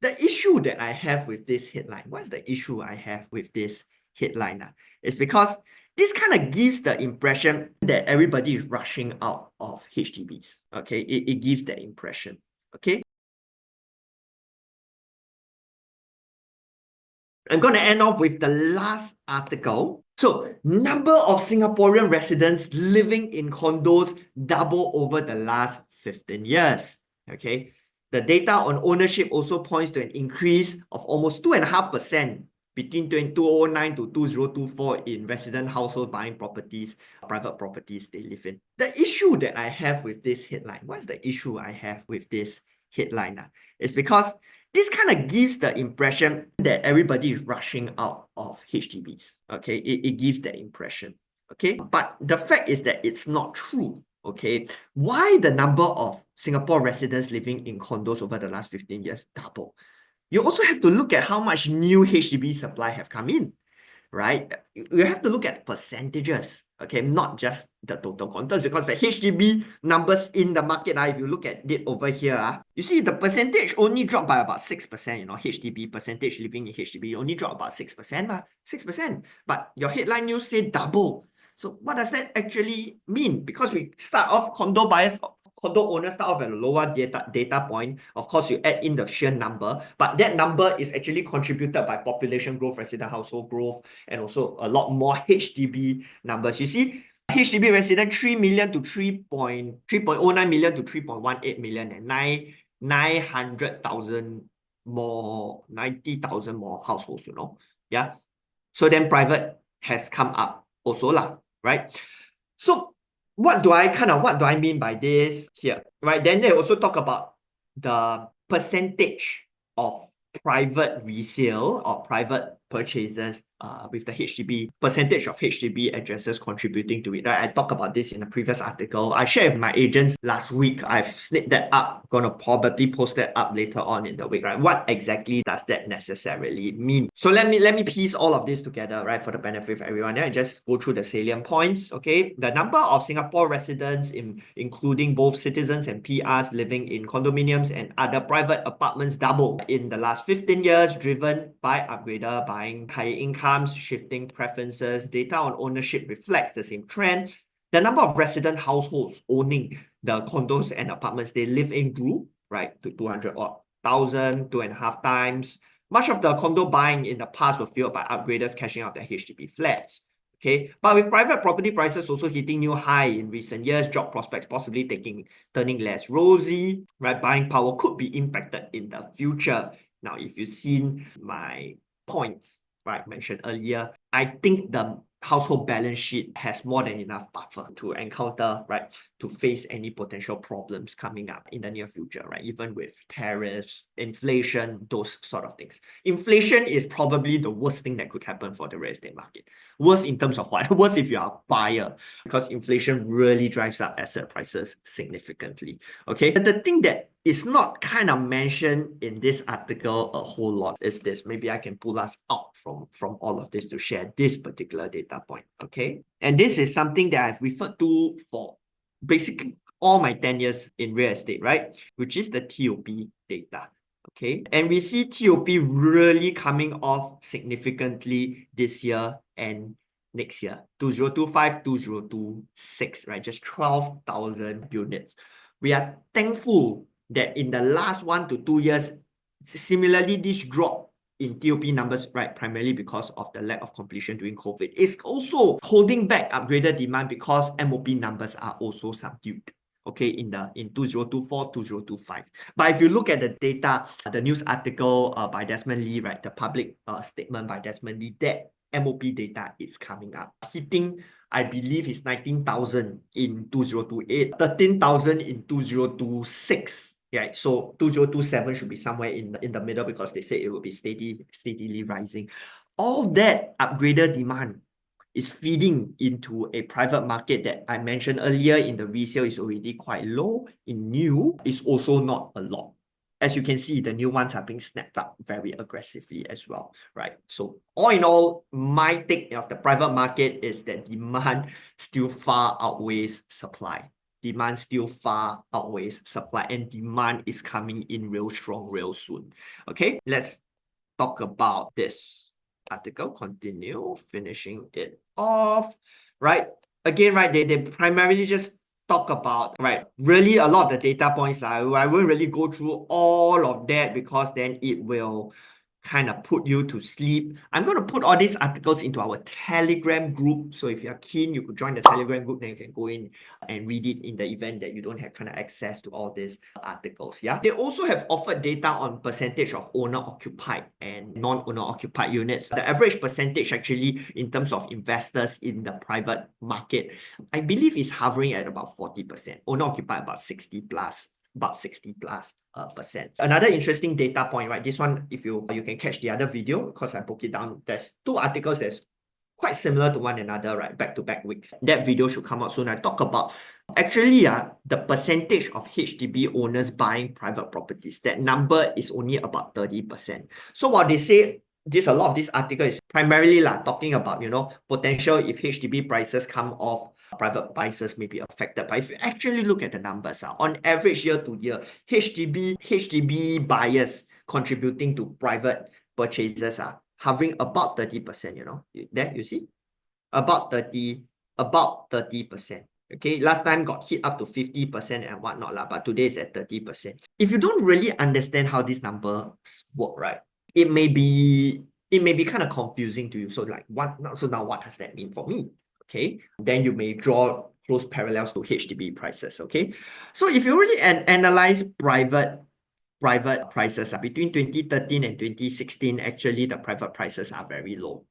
The issue that I have with this headline, what's the issue I have with this headline? Is because this kind of gives the impression that everybody is rushing out of HDBs. Okay, it gives that impression. Okay. I'm going to end off with the last article. So, number of Singaporean residents living in condos double over the last 15 years. Okay. The data on ownership also points to an increase of almost 2.5% between 2009 to 2024 in resident household buying properties, private properties they live in. The issue that I have with this headline, what's the issue I have with this headline? Is because this kind of gives the impression that everybody is rushing out of HDBs. Okay, it gives that impression. Okay, but the fact is that it's not true. Okay, why the number of Singapore residents living in condos over the last 15 years double? You also have to look at how much new HDB supply have come in, right? You have to look at percentages, okay, not just the total condos, because the HDB numbers in the market, if you look at it over here, you see the percentage only dropped by about 6%, HDB percentage living in HDB only dropped about 6%, 6%. But your headline news say double. So what does that actually mean? Because we start off condo owners start off at a lower data point. Of course, you add in the sheer number, but that number is actually contributed by population growth, resident household growth, and also a lot more HDB numbers. You see, HDB resident 3 million to 3.09 million to 3.18 million, and 900,000 more, 90,000 more households, Yeah. So then private has come up also lah, right? So what do I mean by this here, right? Then they also talk about the percentage of private resale or private purchases with the HDB, percentage of HDB addresses contributing to it, right? I talked about this in a previous article. I shared with my agents last week. I've snipped that up, gonna probably post that up later on in the week, right? What exactly does that necessarily mean? So let me piece all of this together, right, for the benefit of everyone. Then I just go through the salient points, okay? The number of Singapore residents, including both citizens and PRs living in condominiums and other private apartments doubled in the last 15 years, driven by upgrader buying, higher incomes, shifting preferences. Data on ownership reflects the same trend. The number of resident households owning the condos and apartments they live in grew, right, to 200,000, 2.5 times. Much of the condo buying in the past was fueled by upgraders cashing out their HDB flats. Okay, but with private property prices also hitting new high in recent years, job prospects possibly turning less rosy, right? Buying power could be impacted in the future. Now, if you've seen my points, right, mentioned earlier, I think the household balance sheet has more than enough buffer to encounter, right, to face any potential problems coming up in the near future, right? Even with tariffs, inflation, those sort of things. Inflation is probably the worst thing that could happen for the real estate market. Worse in terms of what? Worse if you are a buyer, because inflation really drives up asset prices significantly. Okay, but the thing that is not kind of mentioned in this article a whole lot is this. Maybe I can pull us out from all of this to share this particular data point. Okay, and this is something that I've referred to for basically all my 10 years in real estate, right? Which is the TOP data. Okay, and we see TOP really coming off significantly this year and next year, 2025, 2026, right? Just 12,000 units. We are thankful that in the last 1 to 2 years, similarly, this drop in TOP numbers, right, primarily because of the lack of completion during COVID, is also holding back upgraded demand because MOP numbers are also subdued. Okay, in 2024, 2025. But if you look at the data, the news article by Desmond Lee, right, the public statement by Desmond Lee, that MOP data is coming up, hitting, I believe, is 19,000 in 2028, 13,000 in 2026. Right, so 2027 should be somewhere in the middle because they say it will be steadily rising. All that upgraded demand is feeding into a private market that I mentioned earlier in the resale is already quite low. In new, is also not a lot. As you can see, the new ones are being snapped up very aggressively as well, right? So all in all, my take of the private market is that demand still far outweighs supply. demand still far outweighs supply, and demand is coming in real strong real soon. Okay, let's talk about this article. Continue, finishing it off. Right, again, right, they primarily just talk about, right, really a lot of the data points. I won't really go through all of that because then it will kind of put you to sleep. I'm going to put all these articles into our Telegram group. So if you're keen, you could join the Telegram group, then you can go in and read it in the event that you don't have kind of access to all these articles. Yeah. They also have offered data on percentage of owner-occupied and non-owner-occupied units. The average percentage actually in terms of investors in the private market, I believe is hovering at about 40%. Owner-occupied about 60 plus. About 60 plus percent. Another interesting data point, right? This one, if you can catch the other video, because I broke it down, there's two articles that's quite similar to one another, right? Back-to-back weeks. That video should come out soon. I talk about actually the percentage of HDB owners buying private properties. That number is only about 30%. So while they say a lot of this article is primarily talking about, potential if HDB prices come off, private prices may be affected. But if you actually look at the numbers, on average year to year, HDB buyers contributing to private purchases are hovering about 30%, there you see, about 30%. Okay, last time got hit up to 50% and whatnot, but today is at 30%. If you don't really understand how these numbers work, right, it may be kind of confusing to you. So now what does that mean for me? Okay, then you may draw close parallels to HDB prices. Okay, so if you really analyze private prices between 2013 and 2016, actually the private prices are very low.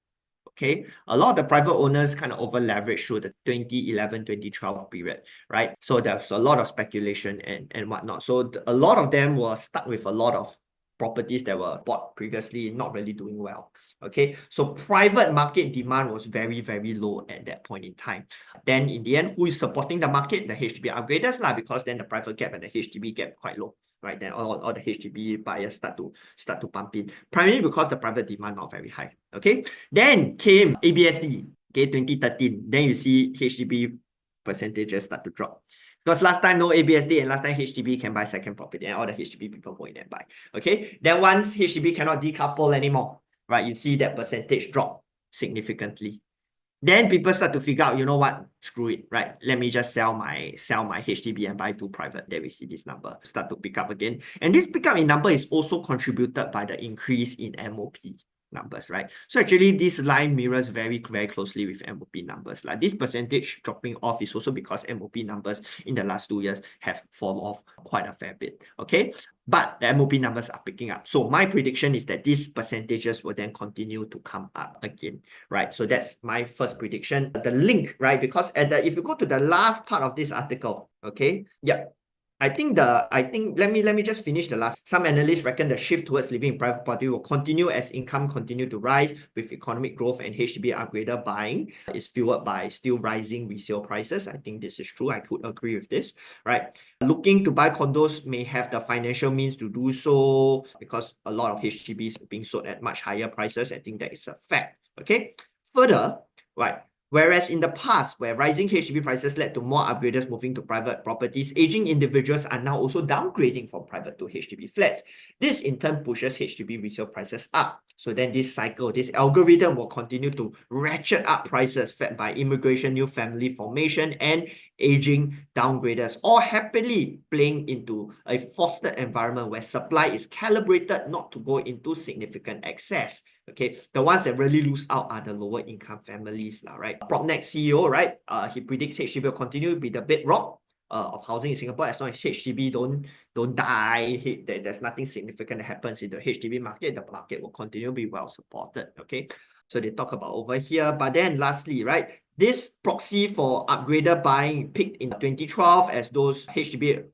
Okay, a lot of the private owners kind of over leveraged through the 2011, 2012 period, right? So there's a lot of speculation and whatnot. So a lot of them were stuck with a lot of properties that were bought previously, not really doing well. Okay, so private market demand was very, very low at that point in time. Then in the end, who is supporting the market? The HDB upgraders because then the private gap and the HDB gap quite low. Right, then all the HDB buyers start to pump in, primarily because the private demand not very high. Okay, then came ABSD, okay, 2013. Then you see HDB percentages start to drop. Because last time no ABSD and last time HDB can buy second property and all the HDB people go in and buy. Okay, then once HDB cannot decouple anymore, right, you see that percentage drop significantly. Then people start to figure out, you know what, screw it, right? Let me just sell my HDB and buy two private. Then we see this number start to pick up again. And this pickup in number is also contributed by the increase in MOP numbers, right? So actually this line mirrors very, very closely with MOP numbers. Like this percentage dropping off is also because MOP numbers in the last 2 years have fallen off quite a fair bit. Okay, but the MOP numbers are picking up. So my prediction is that these percentages will then continue to come up again, right? So that's my first prediction. The link, right? Because if you go to the last part of this article, okay, yeah, let me just finish the last. Some analysts reckon the shift towards living in private property will continue as income continue to rise with economic growth, and HDB upgrader buying is fueled by still rising resale prices. I think this is true. I could agree with this, right? Looking to buy condos may have the financial means to do so because a lot of HDBs are being sold at much higher prices. I think that is a fact. Okay. Further, right, whereas in the past, where rising HDB prices led to more upgraders moving to private properties, aging individuals are now also downgrading from private to HDB flats. This in turn pushes HDB resale prices up. So then this cycle, this algorithm will continue to ratchet up prices fed by immigration, new family formation, and aging downgraders, all happily playing into a fostered environment where supply is calibrated not to go into significant excess. Okay, the ones that really lose out are the lower income families, right? PropNext CEO, right? He predicts HDB will continue to be the bedrock of housing in Singapore as long as HDB don't die. There's nothing significant that happens in the HDB market. The market will continue to be well supported. Okay, so they talk about over here. But then lastly, right, this proxy for upgrader buying peaked in 2012 as those HDB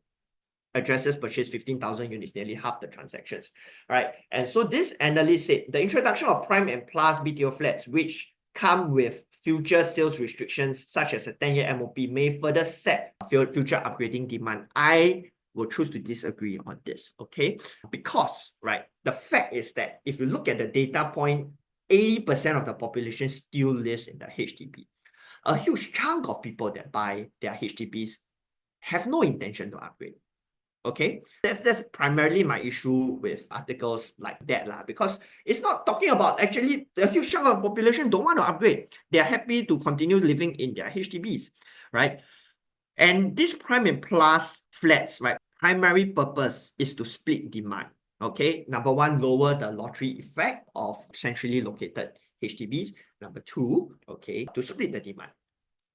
addresses purchased 15,000 units, nearly half the transactions, right? And so this analyst said the introduction of prime and plus BTO flats, which come with future sales restrictions such as a 10-year MOP, may further set future upgrading demand. I will choose to disagree on this, okay? Because, right, the fact is that if you look at the data point, 80% of the population still lives in the HDB. A huge chunk of people that buy their HDBs have no intention to upgrade. Okay, that's primarily my issue with articles like that lah, because it's not talking about actually a huge chunk of population don't want to upgrade. They are happy to continue living in their HDBs, right? And this prime and plus flats, right, primary purpose is to split demand. Okay, number one, lower the lottery effect of centrally located HDBs. Number two, okay, to split the demand.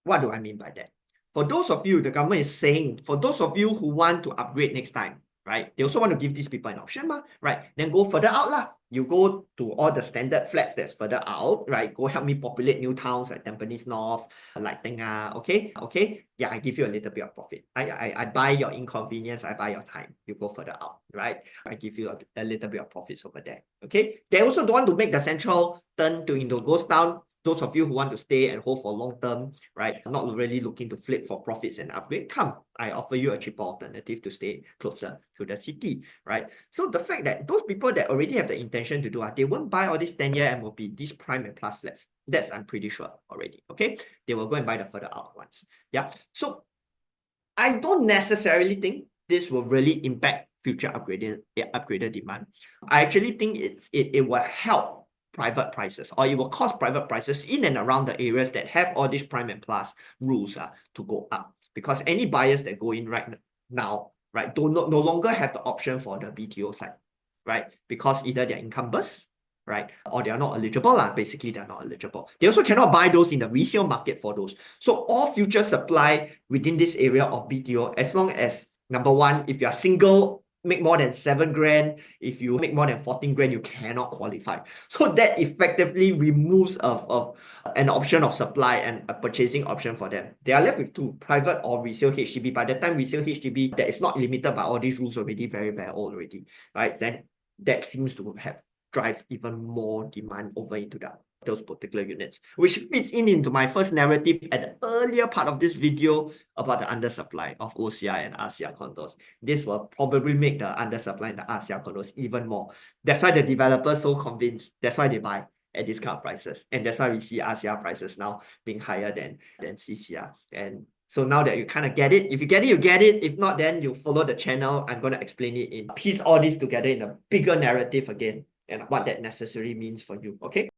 What do I mean by that? For those of you, the government is saying, for those of you who want to upgrade next time, right? They also want to give these people an option, right? Then go further out lah. You go to all the standard flats that's further out, right? Go help me populate new towns like Tampines North, like Tengah, okay? Okay? Yeah, I give you a little bit of profit. I buy your inconvenience, I buy your time. You go further out, right? I give you a little bit of profits over there, okay? They also don't want to make the central turn to into ghost town. Those of you who want to stay and hold for long term, right, not really looking to flip for profits and upgrade, come, I offer you a cheaper alternative to stay closer to the city, right? So the fact that those people that already have the intention to do, they won't buy all these 10-year MOP, these prime and plus flats. That's I'm pretty sure already, okay? They will go and buy the further out ones. Yeah, so I don't necessarily think this will really impact future upgraded demand. I actually think it will help private prices, or it will cause private prices in and around the areas that have all these prime and plus rules to go up. Because any buyers that go in right now, right, no longer have the option for the BTO side, right? Because either their income bursts, right, or they are not eligible. Basically, they are not eligible. They also cannot buy those in the resale market for those. So all future supply within this area of BTO, as long as, number one, if you are single, make more than 7 grand, if you make more than 14 grand, you cannot qualify. So that effectively removes of an option of supply and a purchasing option for them. They are left with two, private or resale HDB. By the time resale HDB that is not limited by all these rules already, very, very old already, right? Then that seems to have drive even more demand over into those particular units, which fits into my first narrative at the earlier part of this video about the undersupply of OCI and RCR condos. This will probably make the undersupply in the RCR condos even more. That's why the developers so convinced. That's why they buy at these kind of prices. And that's why we see RCR prices now being higher than CCR. And so now that you kind of get it, if you get it, you get it. If not, then you follow the channel. I'm going to explain it piece all this together in a bigger narrative again, and what that necessarily means for you, okay?